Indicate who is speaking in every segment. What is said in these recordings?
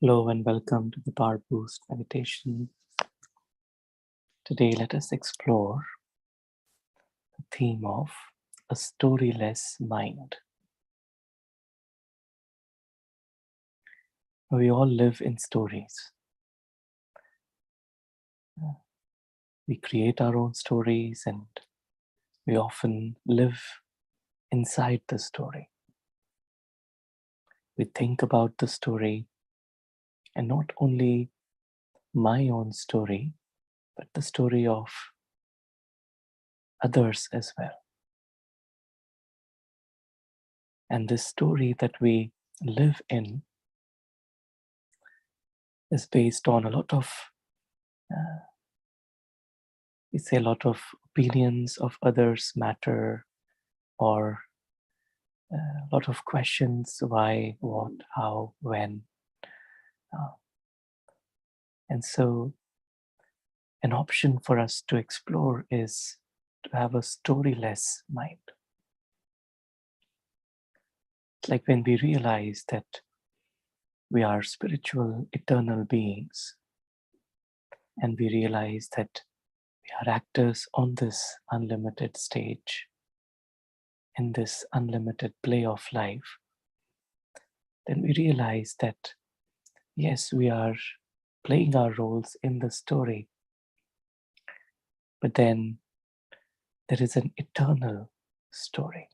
Speaker 1: Hello and welcome to the Power Boost meditation. Today, let us explore the theme of a storyless mind. We all live in stories. We create our own stories and we often live inside the story. We think about the story, and not only my own story, but the story of others as well. And this story that we live in is based on a lot of opinions of others matter, or a lot of questions: why, what, how, when. Uh, and so an option for us to explore is to have a storyless mind. It's like when we realize that we are spiritual, eternal beings, and we realize that we are actors on this unlimited stage, in this unlimited play of life, then we realize that yes, we are playing our roles in the story, but then there is an eternal story.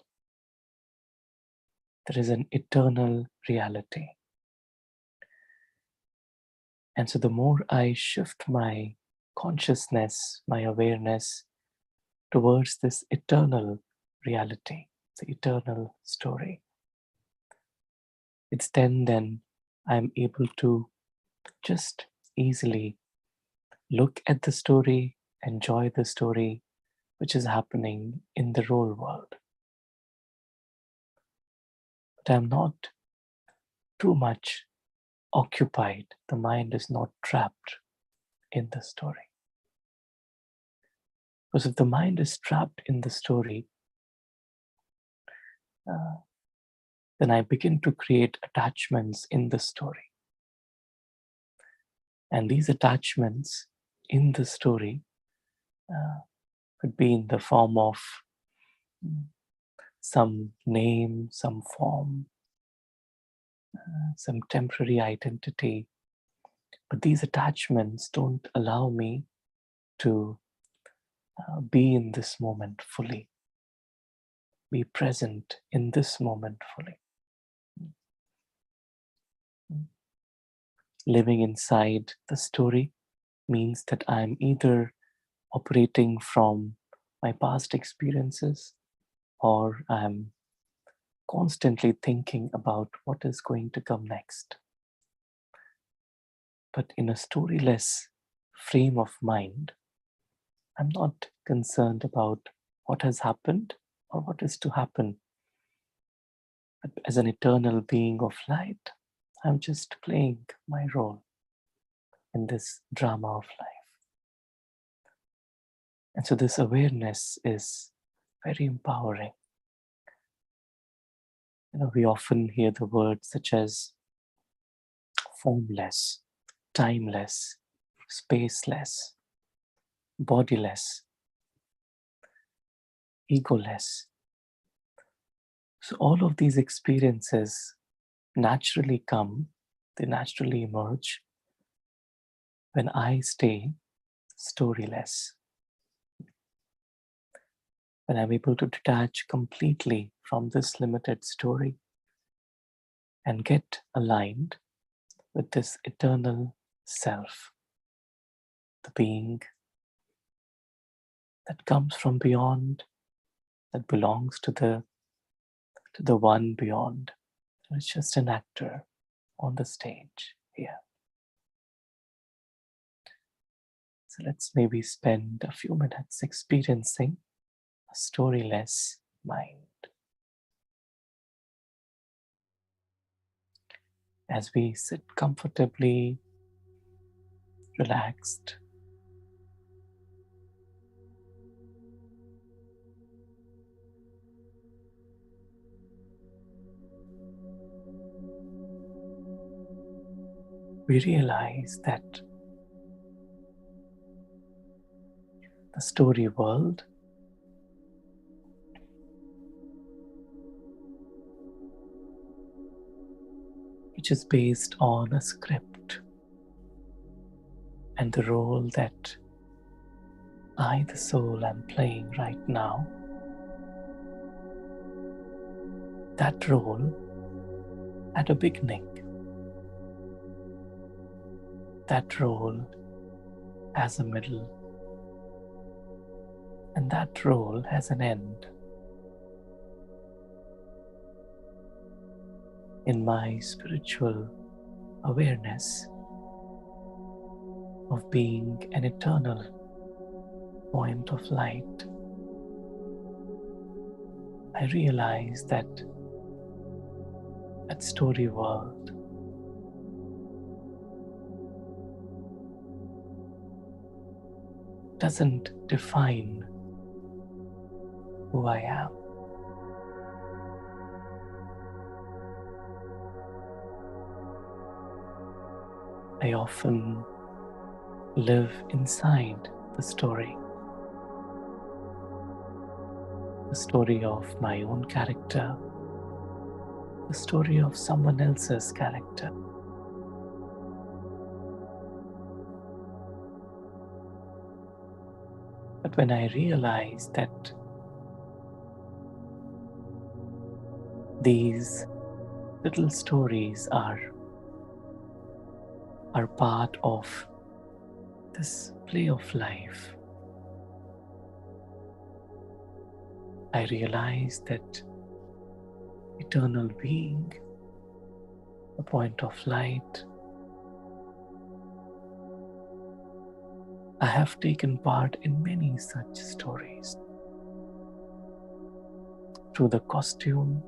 Speaker 1: There is an eternal reality. And so the more I shift my consciousness, my awareness towards this eternal reality, the eternal story, it's then I'm able to just easily look at the story, enjoy the story which is happening in the real world. But I'm not too much occupied. The mind is not trapped in the story. Because if the mind is trapped in the story, then I begin to create attachments in the story. And these attachments in the story could be in the form of some name, some form, some temporary identity. But these attachments don't allow me to be in this moment fully, be present in this moment fully. Living inside the story means that I'm either operating from my past experiences, or I'm constantly thinking about what is going to come next. But in a storyless frame of mind, I'm not concerned about what has happened or what is to happen. But as an eternal being of light, I'm just playing my role in this drama of life. And so this awareness is very empowering. We often hear the words such as formless, timeless, spaceless, bodiless, egoless. So all of these experiences naturally come, they naturally emerge when I stay storyless. When I'm able to detach completely from this limited story and get aligned with this eternal self, the being that comes from beyond, that belongs to the one beyond. It's just an actor on the stage here. So let's maybe spend a few minutes experiencing a storyless mind. As we sit comfortably, relaxed, we realize that the story world which is based on a script and the role that I, the soul, am playing right now, that role had a beginning. That role has a middle, and that role has an end. In my spiritual awareness of being an eternal point of light, I realize that that story world doesn't define who I am. I often live inside the story of my own character, the story of someone else's character. But when I realize that these little stories are part of this play of life, I realize that eternal being, a point of light, I have taken part in many such stories. Through the costume,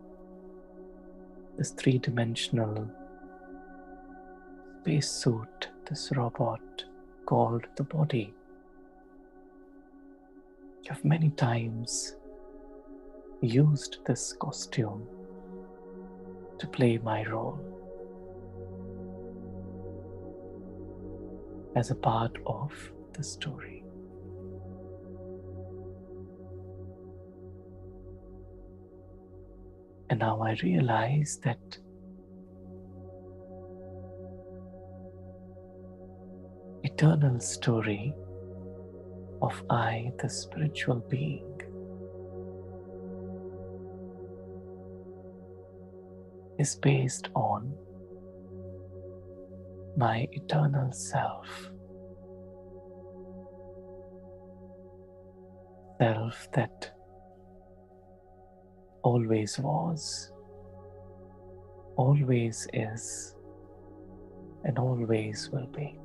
Speaker 1: this three-dimensional spacesuit, this robot called the body, I've many times used this costume to play my role as a part of the story. And now I realize that eternal story of I, the spiritual being, is based on my eternal self that always was, always is, and always will be.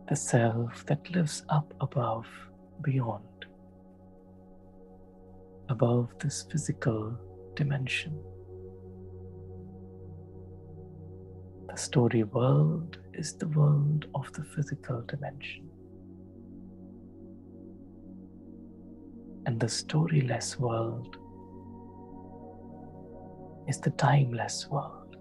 Speaker 1: The self that lives up above, beyond, above this physical dimension. The story world is the world of the physical dimension. And the storyless world is the timeless world.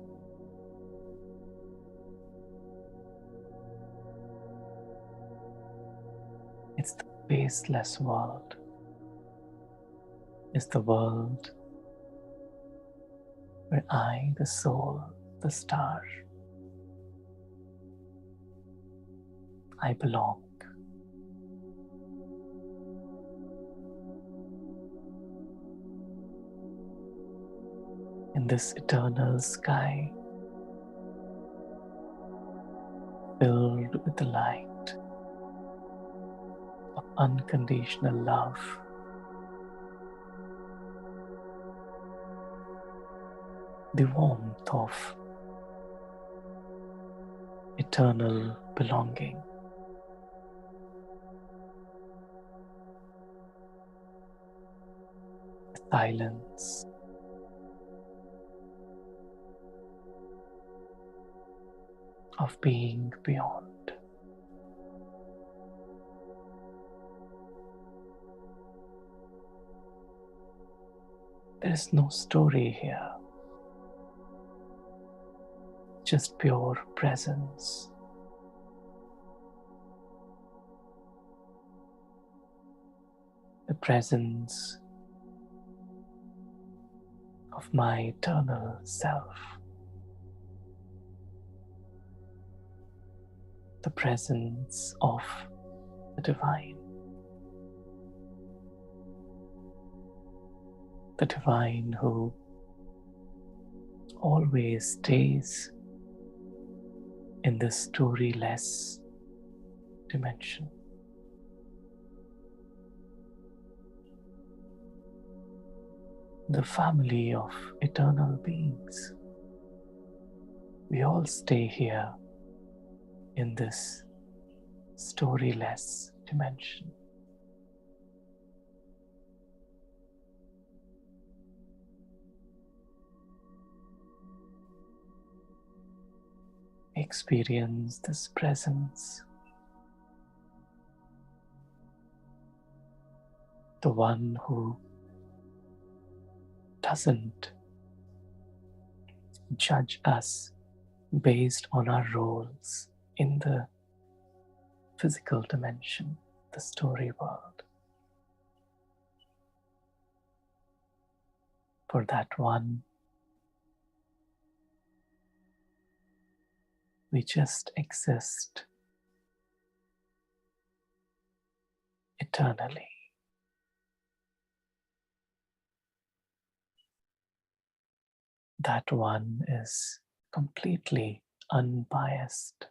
Speaker 1: It's the spaceless world. It's the world where I, the soul, the star, I belong. In this eternal sky, filled with the light of unconditional love, the warmth of eternal belonging. The silence of being beyond. There is no story here. just pure presence. The presence of my eternal self. The presence of the divine. The divine who always stays in the storyless dimension. The family of eternal beings. We all stay here in this storyless dimension. Experience this presence, the one who doesn't judge us based on our roles in the physical dimension, the story world. For that one, we just exist eternally. That one is completely unbiased.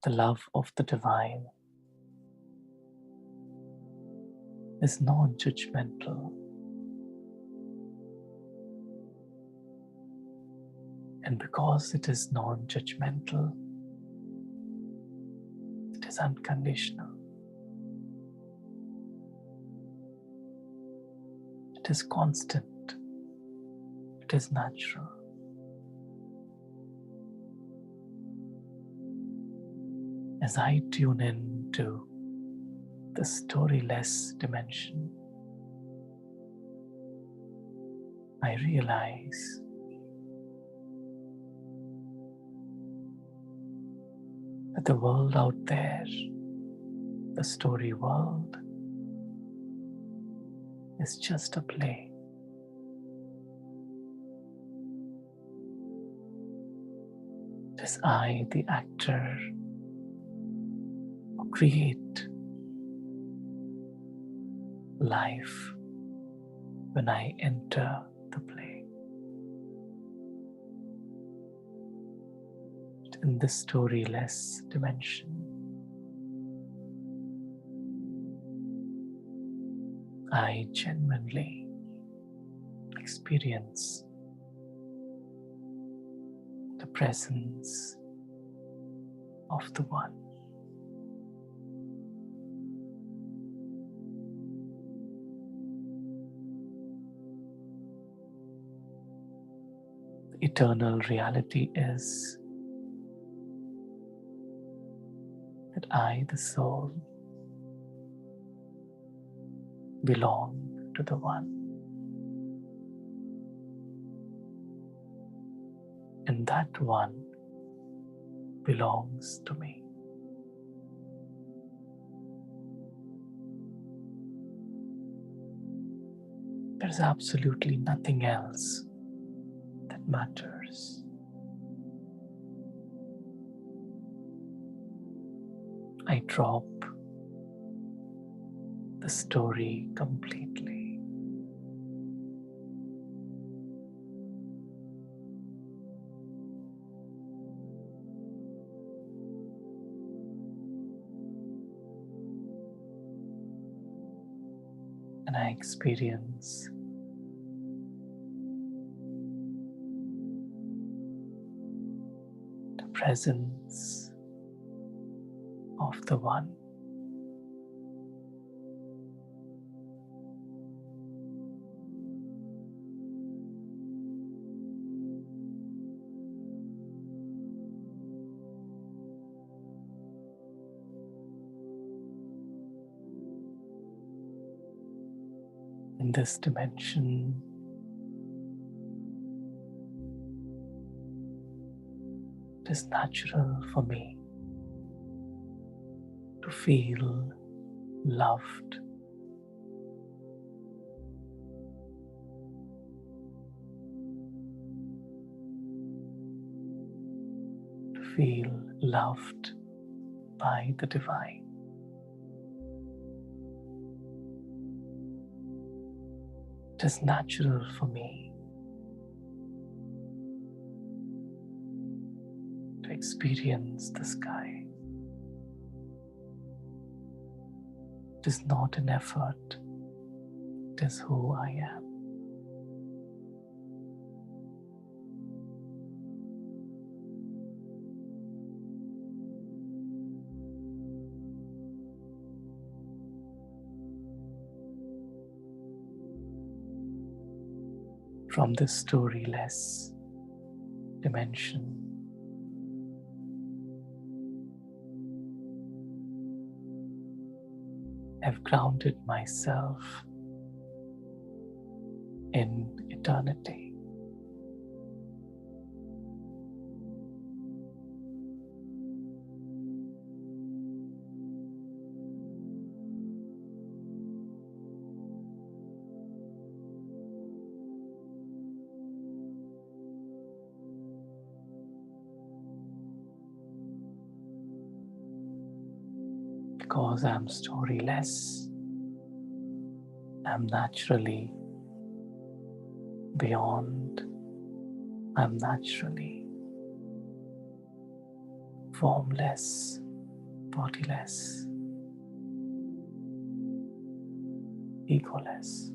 Speaker 1: The love of the divine is non-judgmental. And because it is non-judgmental, it is unconditional. It is constant. It is natural. As I tune in to the storyless dimension, I realize that the world out there, the story world, is just a play. It is I, the actor, who create life when I enter the play. In this storyless dimension, I genuinely experience the presence of the One. The eternal reality is that I, the soul, belong to the One. And that One belongs to me. There's absolutely nothing else that matters. I drop the story completely. And I experience the presence of the One. In this dimension, It is natural for me to feel loved, to feel loved by the divine. It is natural for me to experience the sky. It is not an effort, it is who I am. From this storyless dimension, I've grounded myself in eternity. Because I'm storyless, I'm naturally beyond, I'm naturally formless, bodiless, egoless.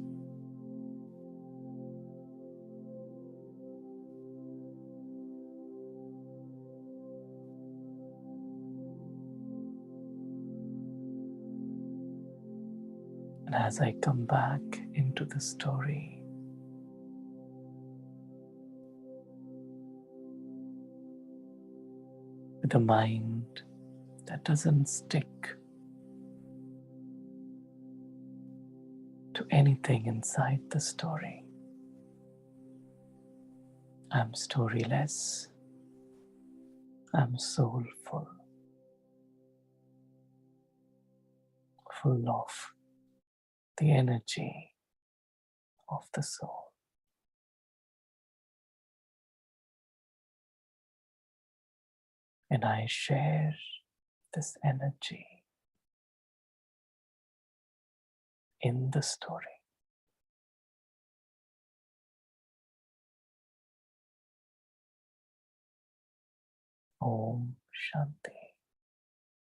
Speaker 1: And as I come back into the story, with a mind that doesn't stick to anything inside the story, I'm storyless, I'm soulful, full of the energy of the soul. And I share this energy in the story. Om Shanti.